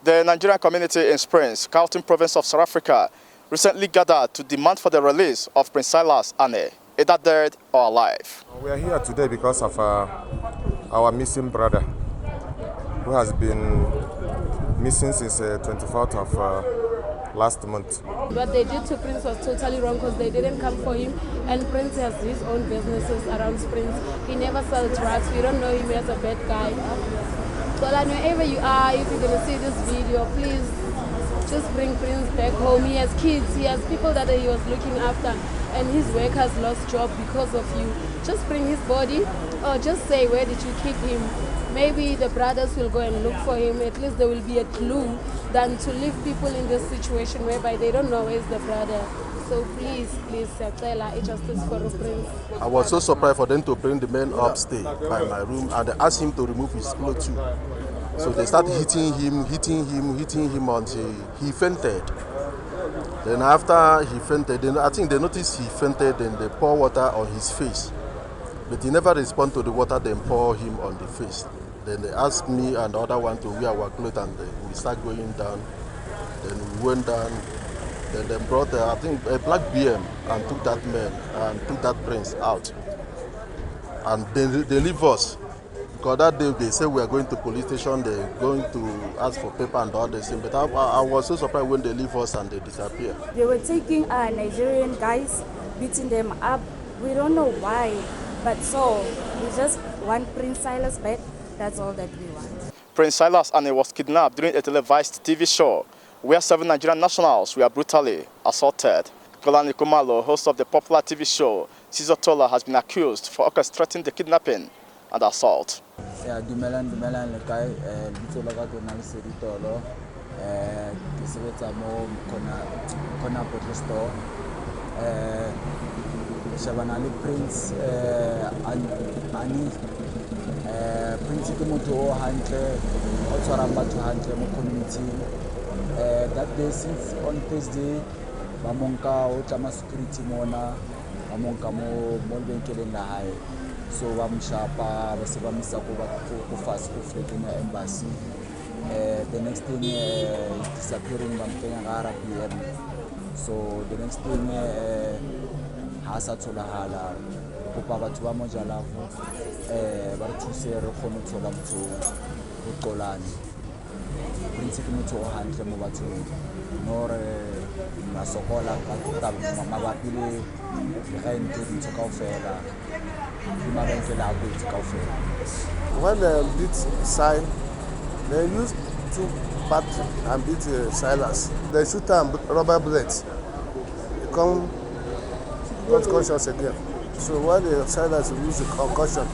The Nigerian community in Springs, Gauteng province of South Africa, recently gathered to demand for the release of Prince Silas Ani, either dead or alive. We are here today because of our missing brother, who has been missing since 24th of last month. What they did to Prince was totally wrong because they didn't come for him, and Prince has his own businesses around Springs. He never sells drugs. We don't know him as a bad guy. So like, wherever you are, if you're going to see this video, please just bring Prince back home. He has kids, he has people that he was looking after, and his workers lost job because of you. Just bring his body, or just say, where did you keep him? Maybe the brothers will go and look for him. At least there will be a clue than to leave people in this situation whereby they don't know where's the brother. So please, Sacela, justice for Prince. I was so surprised for them to bring the man upstairs by my room, and they asked him to remove his clothes too. So they started hitting him until he fainted. Then after he fainted, I think they noticed he fainted, and they pour water on his face. But he never responded to the water, then pour him on the face. Then they asked me and the other one to wear our clothes, and we start going down. Then we went down. Then they brought, I think, a black BM and took that man and took that prince out. And they leave us. Because that day they said we are going to police station, they're going to ask for paper and all this thing. But I was so surprised when they leave us and they disappear. They were taking our Nigerian guys, beating them up. We don't know why, but so we just want Prince Silas back. That's all that we want. Prince Silas Ani was kidnapped during a televised TV show where 7 Nigerian nationals were brutally assaulted. Kolani Kumalo, host of the popular TV show, Sizotola, has been accused for orchestrating the kidnapping and assault. Yeah, dumelan le kai bitso la ka tona le Seditolo ke sebetsa mo kona bottle store shabana le Prince Ani Prince ke motho o hantle o tshwara batho hantle mo community. That day, since on Thursday, bamonka o tlama security mona bamonka mo benkeleng la hae. So bamshapa ba se ba misa go fast go flick in the embassy. The next thing is disappearing bamkenya ga RPM. So the next thing ha sa tsholahala go pa batho ba mo jalafu ba re thuse re kgone tshola motho go qolane. Prince ke motho o hantle mo bathong no re masokola ka mabapi le rent dintho kaofela di mabenkele a botse kaofela. When they beat Sign, they used 2 bats and beat Silas. They shoot him with rubber bullets. He come got conscious again. So when the Silas use the concussion,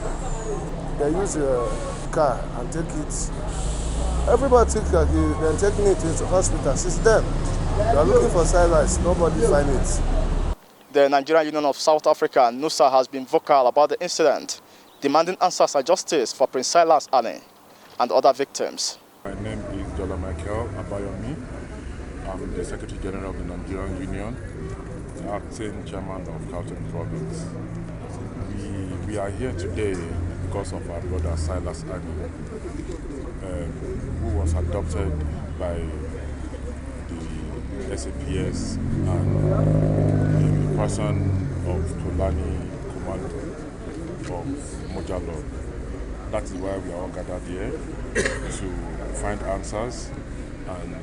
they use a car and take it. Everybody think that they're taking it to hospital. It's them. They are looking for Silas. Nobody find it. The Nigerian Union of South Africa, NUSA, has been vocal about the incident, demanding answers and justice for Prince Silas Ani and other victims. My name is Jola Michael Abayomi. I'm the Secretary General of the Nigerian Union, the acting chairman of Gauteng province. We are here today because of our brother Silas Ani, who was adopted by the SAPS and the person of Kolani Kumalo of Mojalo. That is why we are all gathered here to find answers. And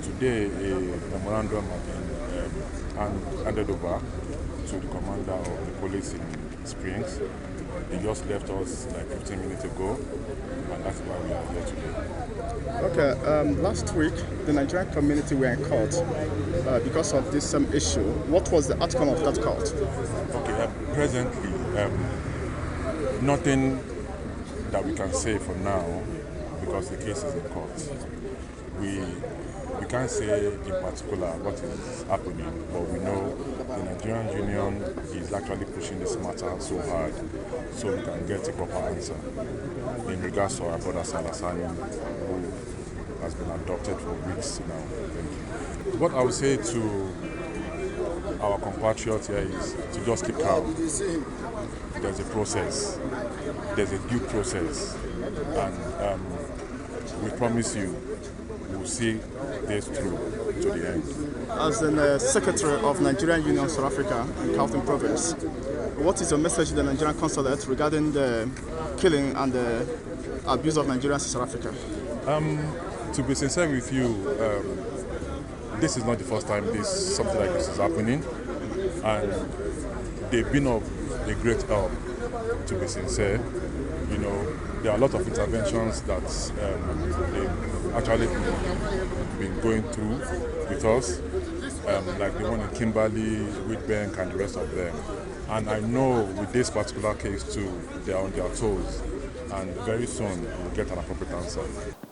today a memorandum has been handed over to the commander of the police in Springs. He just left us like 15 minutes ago, and that's why we are here today. Okay, last week the Nigerian community were in court because of this same issue. What was the outcome of that court? Okay, presently, nothing that we can say for now because the case is in court. We can't say in particular what is happening, but we know the Nigerian Union is actually pushing this matter so hard so we can get a proper answer in regards to our brother Silas Ani, who has been adopted for weeks now. Thank you. What I would say to our compatriots here is to just keep calm. There's a process, there's a due process, and we promise you we'll see this through to the end. As the Secretary of Nigerian Union South Africa in Gauteng Province, what is your message to the Nigerian consulate regarding the killing and the abuse of Nigerians in South Africa? To be sincere with you, this is not the first time something like this is happening, and they've been of a great help. To be sincere, there are a lot of interventions that they've actually been going through with us, like the one in Kimberley, Witbank, and the rest of them. And I know with this particular case too, they are on their toes, and very soon we'll get an appropriate answer.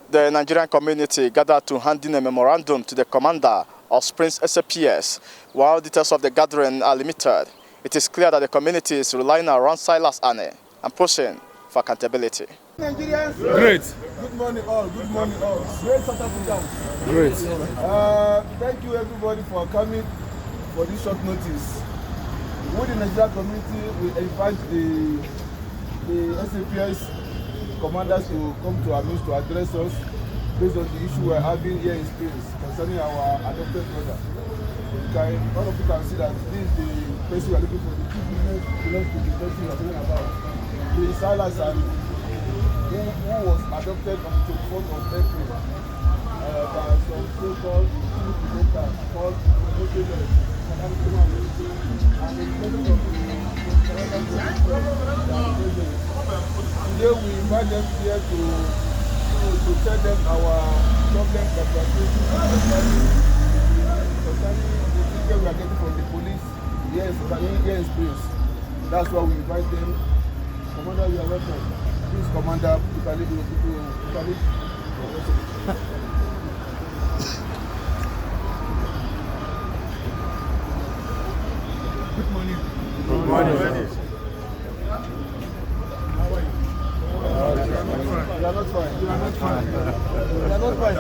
The Nigerian community gathered to hand in a memorandum to the commander of Springs SAPS. While details of the gathering are limited, it is clear that the community is relying around Silas Ani and pushing for accountability. Nigerians, great. Good morning all. Good morning all. Great South Africans. Great. Thank you everybody for coming for this short notice. With the Nigerian community, we invite the SAPS commanders to come to our meetings to address us based on the issue we're having here in Springs concerning our adopted brother. All of you can see that this is the person we are looking for. The two business belongs to the person we are talking about. The Silas Ani, who was adopted on the 24th of April by some so-called presenters called Today we invite them here to tell them our problems that we are facing concerning the ticket we are getting from the police here in Springs. That's why we invite them. Commander, you are welcome. Please, Commander, you can leave people. Good morning. Good morning. You are not fine. You are not fine. You are not fine.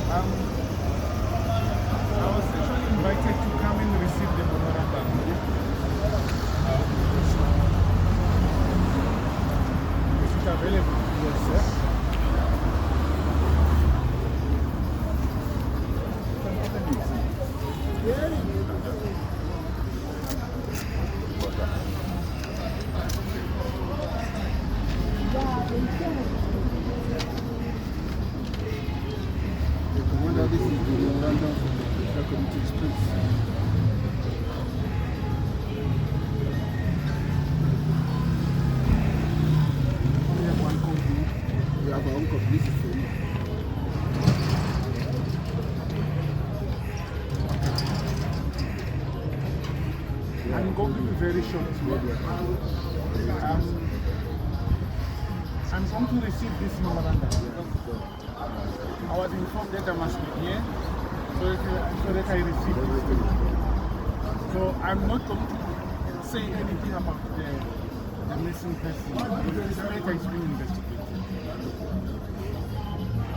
I was actually invited to come and receive the memorandum. Is it available? Yes, sir. This is the memorandum from the National Committee Springs. We have one copy. We have our own copy. This is for you. I'm going to be very short. I'm going to receive this memorandum. I was informed that I must be here so that I receive it. So I'm not going to say anything about the missing person because this matter is being investigated.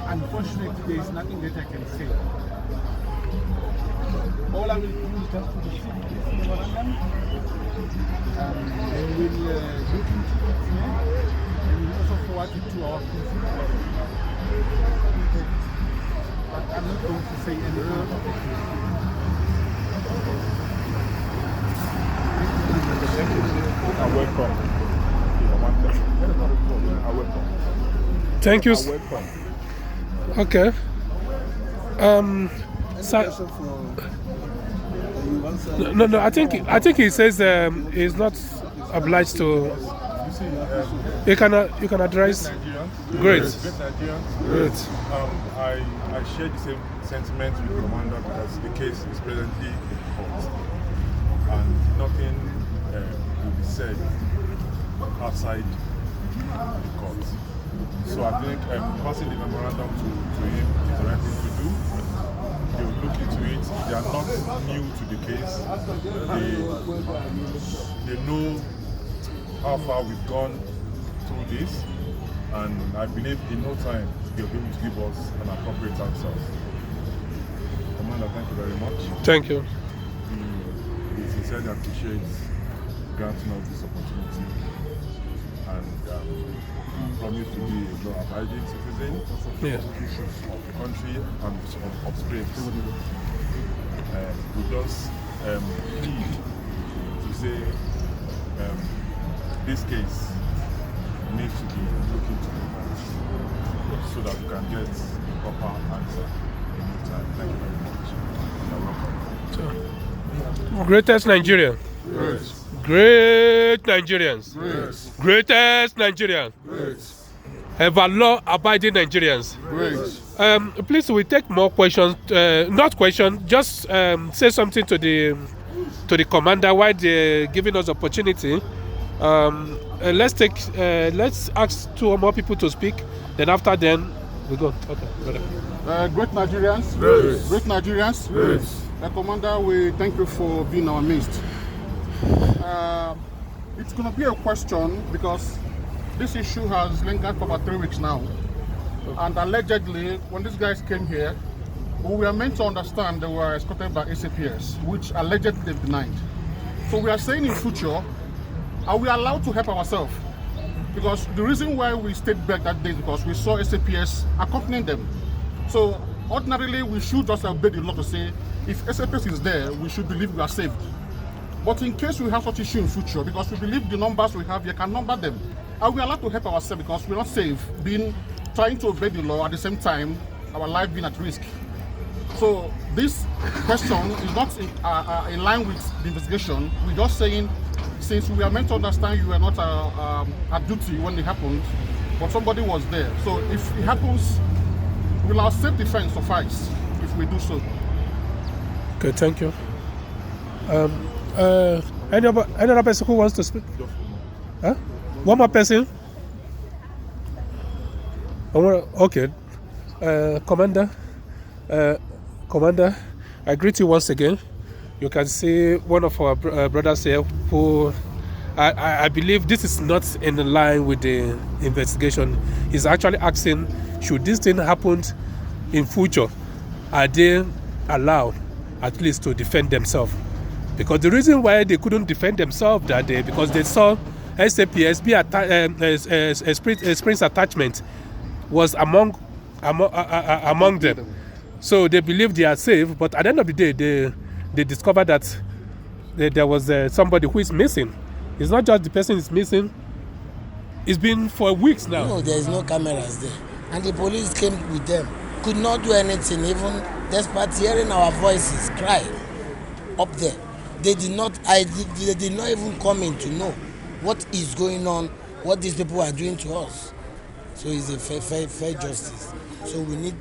Unfortunately, there is nothing that I can say. All I will do is just to receive this memorandum and we will look into it here and we will also forward it to our principal. But I'm not going to say anything about it. Welcome. Thank you. Okay. No. I think he says he's not obliged to. You can address. Great. Great. I share the same sentiment with the commander because the case is presently in court and nothing will be said outside the court. So I think passing the memorandum to him is the right thing to do. They will look into it. They are not new to the case. They know how far we've gone through this, and I believe in no time they'll be able to give us an appropriate answer. Commander, thank you very much. Thank you. We sincerely appreciate granting us this opportunity, and promise to be a law-abiding citizen of the country and of Springs. We just plead to say this case needs to be looked into so that we can get the proper answer in no time. Thank you very much. You're welcome. Greatest Nigerian. Yes. Great Nigerians. Yes. Greatest Nigerian. Yes. Ever law-abiding Nigerians. Great. Please, we take more questions. Not questions. Just say something to the commander while they're giving us opportunity. Let's ask 2 or more people to speak. Then after we go. Okay, brother. Great Nigerians. Yes. Great Nigerians. Yes. Commander, we thank you for being our midst. It's going to be a question because this issue has lingered for about 3 weeks now. And allegedly, when these guys came here, we were meant to understand they were escorted by SAPS, which allegedly they've denied. So we are saying in future, are we allowed to help ourselves? Because the reason why we stayed back that day is because we saw SAPS accompanying them. So ordinarily, we should just obey the law to say, if SAPS is there, we should believe we are saved. But in case we have such issue in future, because we believe the numbers we have here can number them, are we allowed to help ourselves because we're not safe, trying to obey the law at the same time, our life being at risk? So this question is not in line with the investigation. We're just saying, since we are meant to understand you were not at duty when it happened, but somebody was there. So if it happens, will our self-defense suffice if we do so? Okay, thank you. Any other person who wants to speak? Huh? One more person? Okay. Commander, I greet you once again. You can see one of our brothers here who I believe this is not in line with the investigation. He's actually asking, should this thing happen in future, are they allowed at least to defend themselves? Because the reason why they couldn't defend themselves that day, because they saw SAPS be a Springs attachment was among them. So they believe they are safe, but at the end of the day, they discovered that there was somebody who is missing. It's not just the person is missing. It's been for weeks now. No, there is no cameras there. And the police came with them. Could not do anything, even despite hearing our voices cry up there. They did not even come in to know what is going on, what these people are doing to us. So it's a fair justice. So we need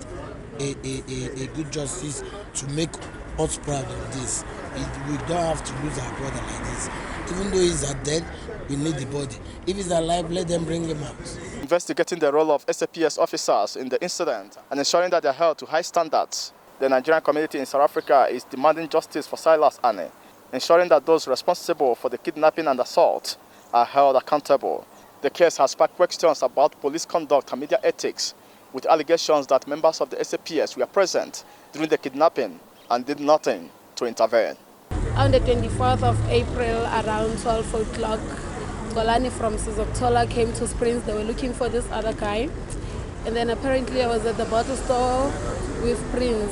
a good justice to make us proud of this. We don't have to lose our brother like this. Even though he's dead, we need the body. If he's alive, let them bring him out. Investigating the role of SAPS officers in the incident and ensuring that they are held to high standards, the Nigerian community in South Africa is demanding justice for Silas Ani, ensuring that those responsible for the kidnapping and assault are held accountable. The case has sparked questions about police conduct and media ethics, with allegations that members of the SAPS were present during the kidnapping and did nothing to intervene. On the 24th of April, around 12 o'clock, Golani from Sizotola came to Springs. They were looking for this other guy. And then apparently I was at the bottle store with Prince.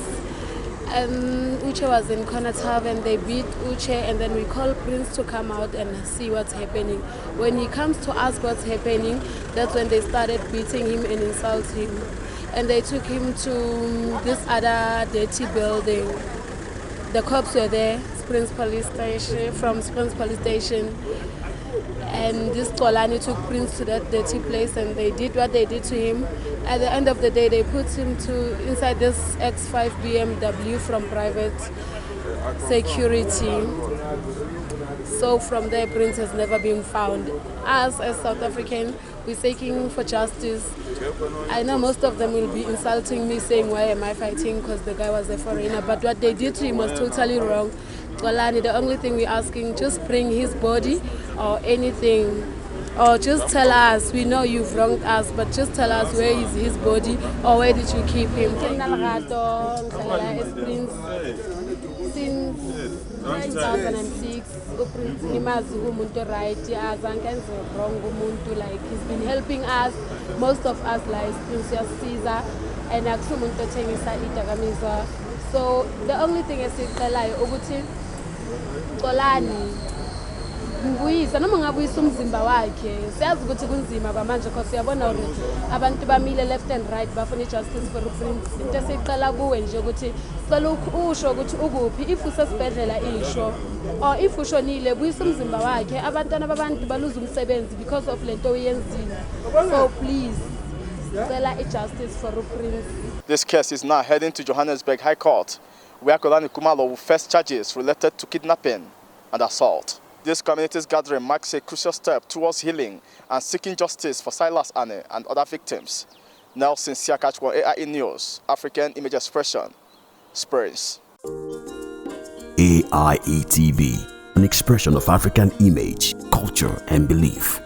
And Uche was in Konatab and they beat Uche, and then we called Prince to come out and see what's happening. When he comes to ask what's happening, that's when they started beating him and insulting him. And they took him to this other dirty building. The cops were there, from Springs Police Station. And this Golani took Prince to that dirty place and they did what they did to him. At the end of the day, they put him inside this X5 BMW from private security. So from there, Prince has never been found. Us, as South Africans, we're seeking for justice. I know most of them will be insulting me, saying, why am I fighting? Because the guy was a foreigner. But what they did to him was totally wrong. Golani, the only thing we're asking, just bring his body or anything. Or just tell us, we know you've wronged us, but just tell us where is his body or where did you keep him. Since 2006 uPrince ngimazi kumuntu right azange enze wrong umuntu, like he's been helping us, most of us, like Prince Caesar, and akusumuntu othengisa idakamizwa. So the only thing esicelayo ukuthi Xolani ngiyisa noma ngabuyisa umzimba wakhe. Siyazi ukuthi kunzima kwamanje because uyabona already abantu bamile left and right bafuna justice for uPrince. Into esicela kuwe nje ukuthi sicela usho ukuthi ukuphi, if usesibhedlela isho, or if ushonile buyisa umzimba wakhe. Abantwana babantu baluza umsebenzi because of lento oyenzile. So please sicela justice for uPrince. This case is now heading to Johannesburg High Court, where Xolani Khumalo will face charges related to kidnapping and assault. This community's gathering marks a crucial step towards healing and seeking justice for Silas Ani and other victims. Nelson Siakachwa, AIE News, African Image Expression, Springs. AIEtv, an expression of African image, culture, and belief.